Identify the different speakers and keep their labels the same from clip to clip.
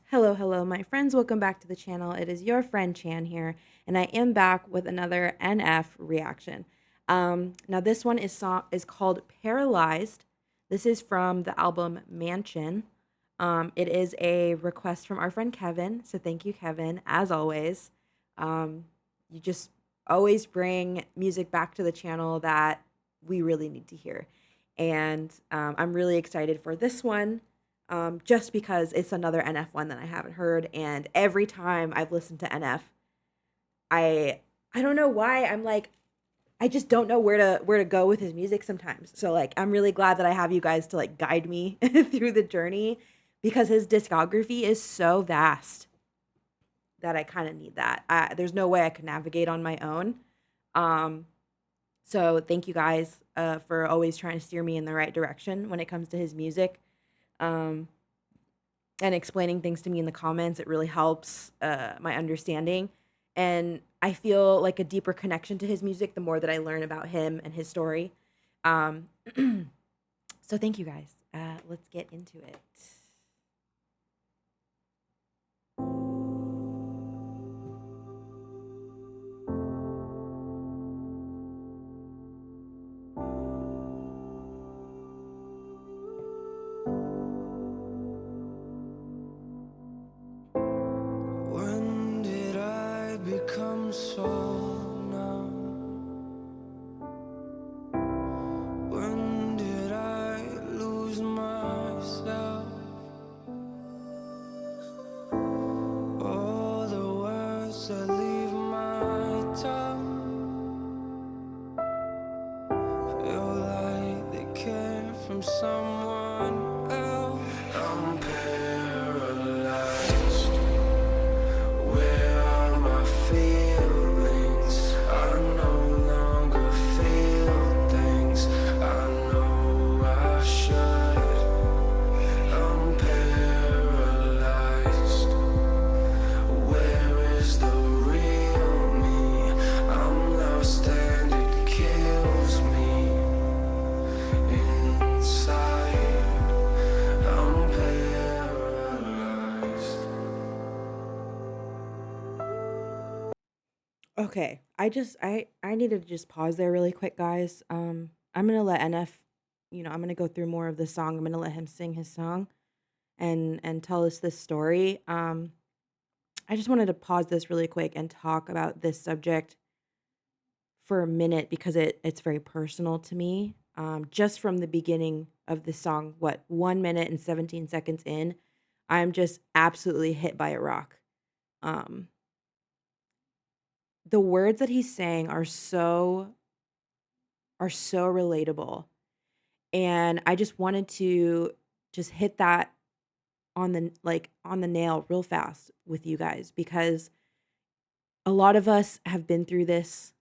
Speaker 1: Hello, hello, my friends. Welcome back to the channel. It is your friend Chan here, and I am back with another NF reaction. Now this one is called Paralyzed. This is from the album Mansion. It is a request from our friend Kevin, so thank you, Kevin, as always. You just always bring music back to the channel that we really need to hear, and I'm really excited for this one just because it's another NF one that I haven't heard. And every time I've listened to NF, I don't know why I'm like I just don't know where to go with his music sometimes. So like I'm really glad that I have you guys to like guide me through the journey because his discography is so vast that I kind of need that. There's no way I could navigate on my own. Um, so thank you guys for always trying to steer me in the right direction when it comes to his music. Um, and explaining things to me in the comments. It really helps my understanding. And I feel like a deeper connection to his music the more that I learn about him and his story. Um, so thank you guys. Let's get into it.
Speaker 2: When did I become so numb? When did I lose myself? All the words that leave my tongue feel like they came from someone else. I'm paralyzed. Where are my feelings? I no longer feel things I know I should. I'm paralyzed. Where is the real me? I'm lost and it kills me inside. I'm paralyzed.
Speaker 1: Okay, I need to just pause there really quick, guys. I'm gonna let NF, I'm gonna go through more of the song. I'm gonna let him sing his song and tell us this story. I just wanted to pause this really quick and talk about this subject for a minute because it's very personal to me. Just from the beginning of the song, what 1 minute and 17 seconds in, I'm just absolutely hit by a rock. Um, the words that he's saying are so relatable, and I just wanted to just hit that on the nail real fast with you guys because a lot of us have been through this,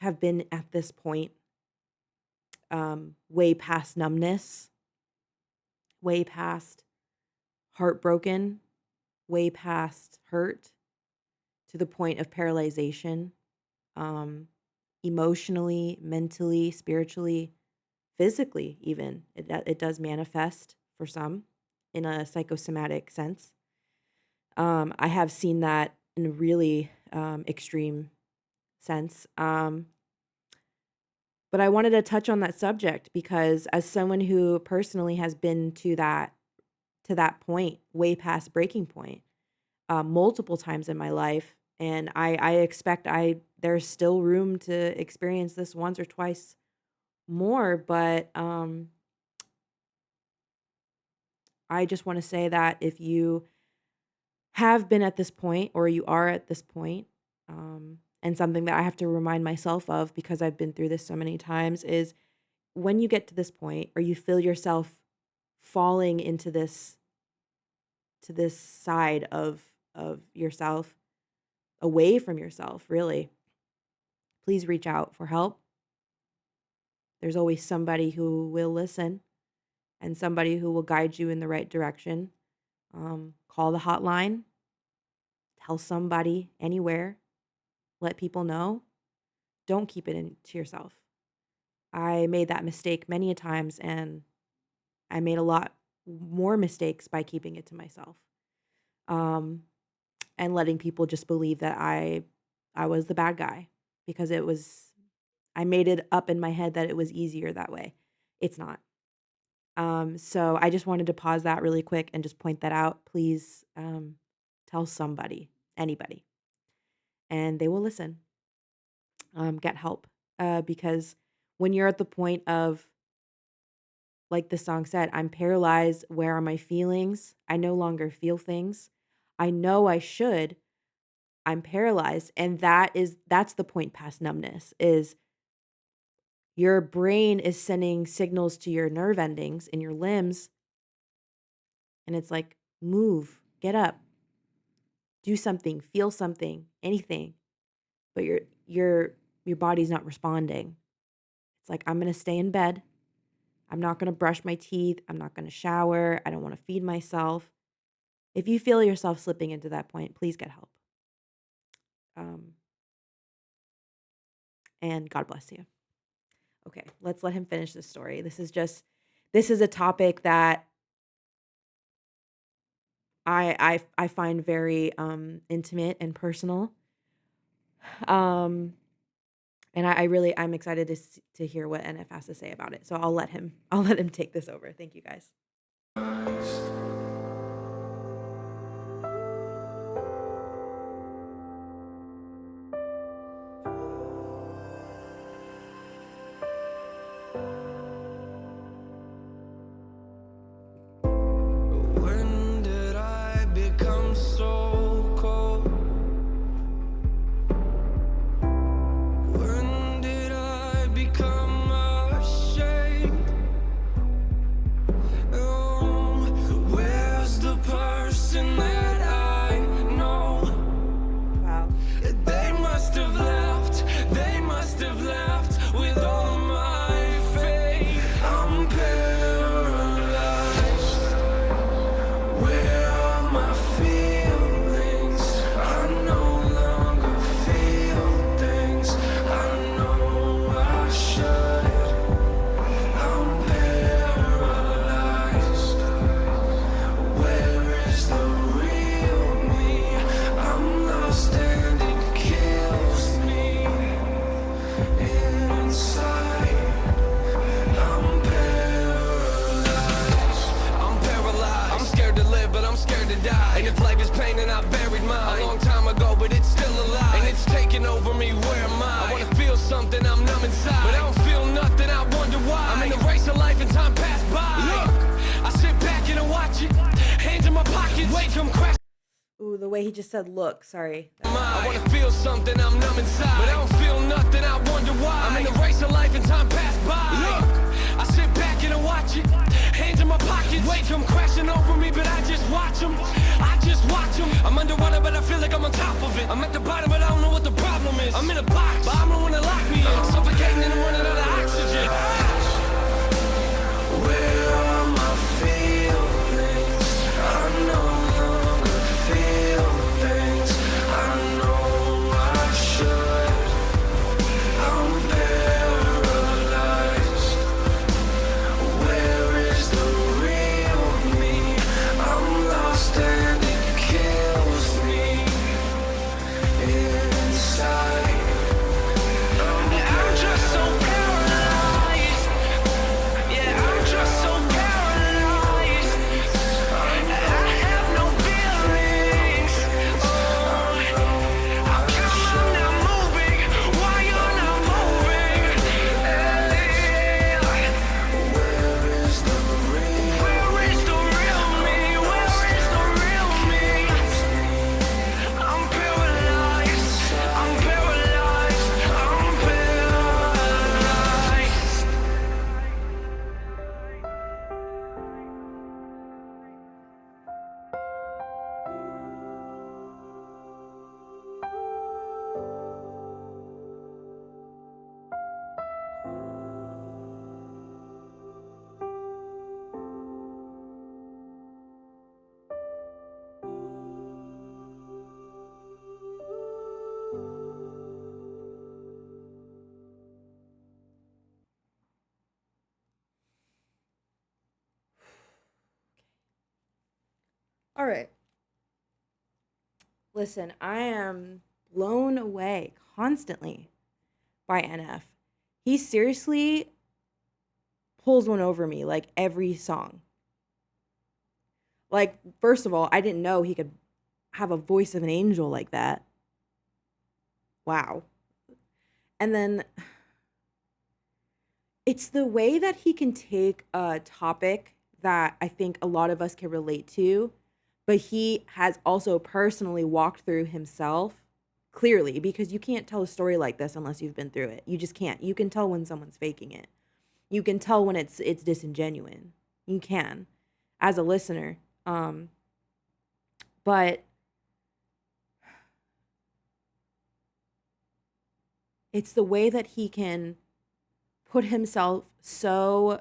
Speaker 1: have been at this point, way past numbness, way past heartbroken, way past hurt to the point of paralyzation, um, emotionally, mentally, spiritually, physically, even. It does manifest for some in a psychosomatic sense. I have seen that in a really extreme sense. But I wanted to touch on that subject because as someone who personally has been to that point, way past breaking point, multiple times in my life, and I expect I there's still room to experience this once or twice more, but I just want to say that if you have been at this point or you are at this point, and something that I have to remind myself of because I've been through this so many times is when you get to this point or you feel yourself falling into this side of yourself, away from yourself, really, please reach out for help. There's always somebody who will listen and somebody who will guide you in the right direction. Call the hotline, tell somebody anywhere, let people know. Don't keep it in to yourself. I made that mistake many a times, and I made a lot more mistakes by keeping it to myself. um, and letting people just believe that I was the bad guy because I made it up in my head that it was easier that way. It's not. So I just wanted to pause that really quick and just point that out. Please tell somebody, anybody, and they will listen. Get help because when you're at the point of, like the song said, I'm paralyzed. Where are my feelings? I no longer feel things. I know I should. I'm paralyzed. And that's the point past numbness is your brain is sending signals to your nerve endings in your limbs. And it's like, move, get up, do something, feel something, anything. But your body's not responding. It's like, I'm gonna stay in bed. I'm not gonna brush my teeth. I'm not gonna shower. I don't want to feed myself. If you feel yourself slipping into that point, please get help. Um, and God bless you. Okay, let's let him finish this story. This is a topic that I find very intimate and personal. Um, and I'm excited to hear what NF has to say about it. So I'll let him take this over. Thank you guys.
Speaker 2: When did I become so cold? When did I become ashamed? Oh, where's the person that I know?
Speaker 1: Wow.
Speaker 2: They must have left. They must have left with all my faith. I'm paralyzed. Where are my feelings? I no longer feel things. I know I should. I'm paralyzed. Where is the real me? I'm lost and it kills me inside. I'm paralyzed. I'm paralyzed. I'm scared to live, but I'm scared to die. And if life is pain, then I buried mine a long time ago, but it's still alive. And it's taking over me. Where am I? I wanna feel something. I'm numb inside, but I don't feel nothing. I wonder why. I'm in the race of life and time passed by. Look, I sit back and I watch it. Hands in my pockets. Wait, come crash.
Speaker 1: Ooh, the way he just said, look, sorry.
Speaker 2: I wanna feel something, I'm numb inside, but I don't feel nothing, I wonder why. I'm in the race of life and time passed by. Look, I sit back and I watch it. Hands in my pockets. Wait, come crashing over me, but I just watch them. I just watch them. I'm underwater, but I feel like I'm on top of it. I'm at the bottom, but I don't know what the problem is. I'm in a box, but I'm the one that locked me in. Suffocating and I'm running out of oxygen. Where are my feelings? I no longer feel things. I know I should. I'm paralyzed. Where is the real me? I'm lost and it kills me inside. I'm just so paralyzed. Yeah, I'm just so paralyzed. I have no feelings. Oh, how come I'm not moving? Why you're not moving? Where is the real? Where is the real me? Where is the real me? I'm paralyzed. I'm paralyzed. I'm paralyzed.
Speaker 1: All right. Listen, I am blown away constantly by NF. He seriously pulls one over me like every song. Like, first of all, I didn't know he could have a voice of an angel like that. Wow. And then it's the way that he can take a topic that I think a lot of us can relate to, but he has also personally walked through himself clearly, because you can't tell a story like this unless you've been through it. You just can't. You can tell when someone's faking it. You can tell when it's disingenuous. You can, as a listener. But it's the way that he can put himself so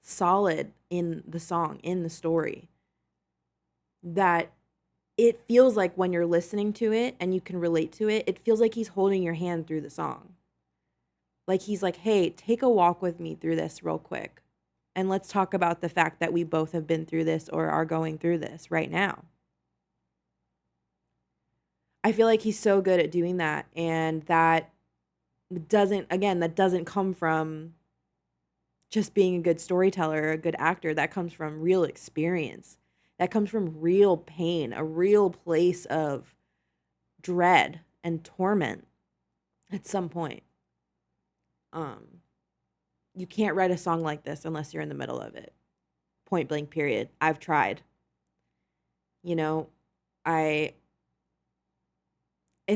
Speaker 1: solid in the song, in the story, that it feels like when you're listening to it and you can relate to it, it feels like he's holding your hand through the song. Like he's like, hey, take a walk with me through this real quick. And let's talk about the fact that we both have been through this or are going through this right now. I feel like he's so good at doing that. And that doesn't come from just being a good storyteller or a good actor. That comes from real experience. That comes from real pain, a real place of dread and torment at some point. You can't write a song like this unless you're in the middle of it. Point blank, period. I've tried. You know, it's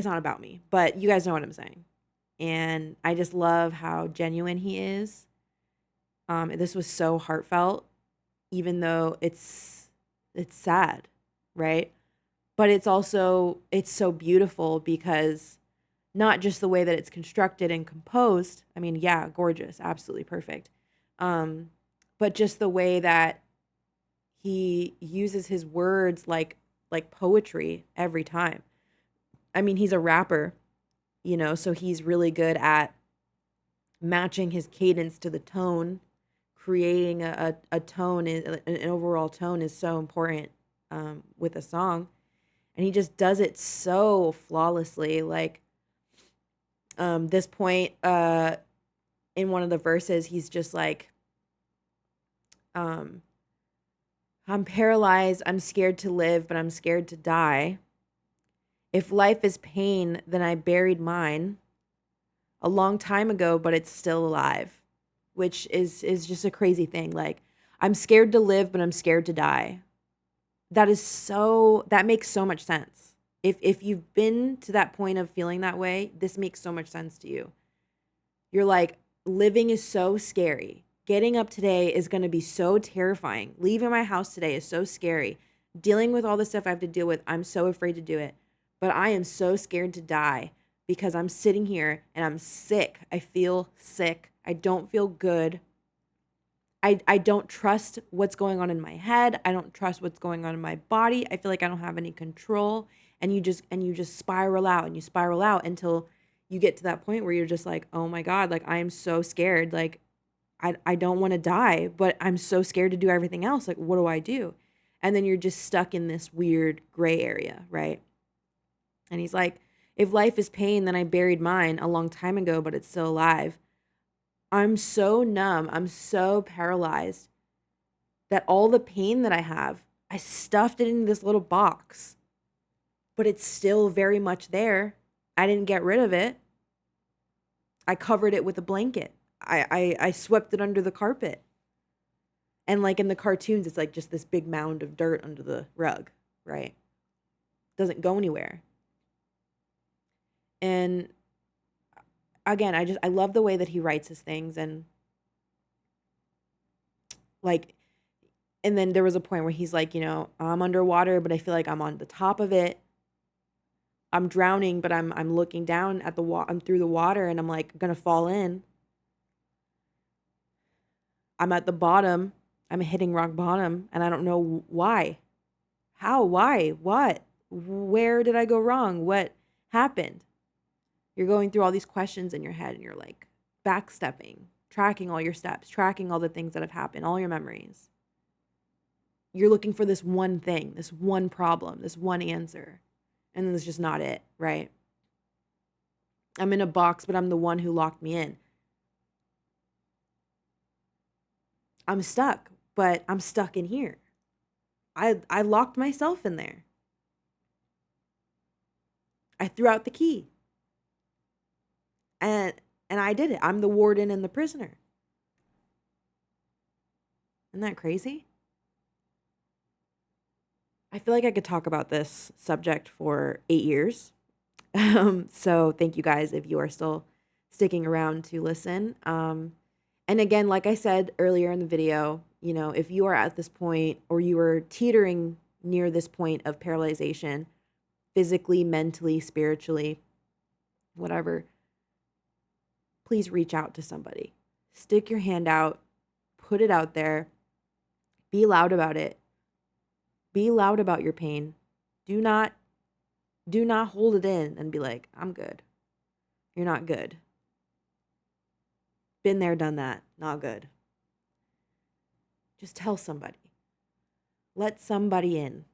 Speaker 1: not about me, but you guys know what I'm saying. And I just love how genuine he is. This was so heartfelt, even though it's sad, right? But it's so beautiful, because not just the way that it's constructed and composed. I mean, yeah, gorgeous, absolutely perfect. But just the way that he uses his words like poetry every time. I mean, he's a rapper, so he's really good at matching his cadence to the tone. Creating a tone, an overall tone is so important with a song. And he just does it so flawlessly. Like, this point in one of the verses, he's just like, I'm paralyzed, I'm scared to live, but I'm scared to die. If life is pain, then I buried mine a long time ago, but it's still alive, which is just a crazy thing. Like, I'm scared to live, but I'm scared to die. That makes so much sense. If you've been to that point of feeling that way, this makes so much sense to you. You're like, living is so scary. Getting up today is going to be so terrifying. Leaving my house today is so scary. Dealing with all the stuff I have to deal with, I'm so afraid to do it. But I am so scared to die because I'm sitting here and I'm sick. I feel sick. I don't feel good. I don't trust what's going on in my head. I don't trust what's going on in my body. I feel like I don't have any control. And you just spiral out, and you spiral out until you get to that point where you're just like, oh my God, like I am so scared. Like I don't want to die, but I'm so scared to do everything else. Like, what do I do? And then you're just stuck in this weird gray area, right? And he's like, if life is pain, then I buried mine a long time ago, but it's still alive. I'm so numb. I'm so paralyzed that all the pain that I have, I stuffed it in this little box, but it's still very much there. I didn't get rid of it. I covered it with a blanket. I swept it under the carpet. And like in the cartoons, it's like just this big mound of dirt under the rug, right? Doesn't go anywhere. And again, I love the way that he writes his things. And like, and then there was a point where he's like, I'm underwater, but I feel like I'm on the top of it. I'm drowning, but I'm looking down at I'm through the water, and I'm like gonna fall in. I'm at the bottom. I'm hitting rock bottom, and I don't know why. How? Why? What? Where did I go wrong? What happened? You're going through all these questions in your head, and you're like backstepping, tracking all your steps, tracking all the things that have happened, all your memories. You're looking for this one thing, this one problem, this one answer. And it's just not it, right? I'm in a box, but I'm the one who locked me in. I'm stuck, but I'm stuck in here. I locked myself in there. I threw out the key. And I did it. I'm the warden and the prisoner. Isn't that crazy? I feel like I could talk about this subject for 8 years. So thank you guys if you are still sticking around to listen. And again, like I said earlier in the video, you know, if you are at this point or you are teetering near this point of paralyzation, physically, mentally, spiritually, whatever, please reach out to somebody. Stick your hand out, put it out there, be loud about it. Be loud about your pain. Do not hold it in and be like, I'm good. You're not good. Been there, done that. Not good. Just tell somebody. Let somebody in.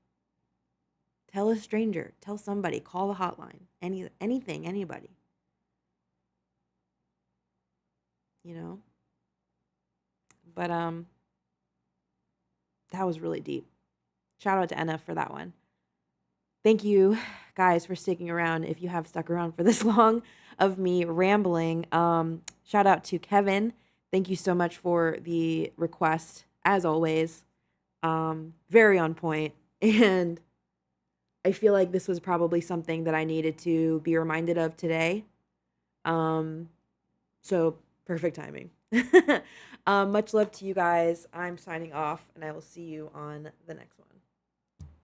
Speaker 1: Tell a stranger. Tell somebody. Call the hotline. Anything, anybody. You know? But that was really deep. Shout out to NF for that one. Thank you guys for sticking around. If you have stuck around for this long of me rambling, shout out to Kevin. Thank you so much for the request, as always. Very on point. And I feel like this was probably something that I needed to be reminded of today. So perfect timing. Much love to you guys. I'm signing off, and I will see you on the next one.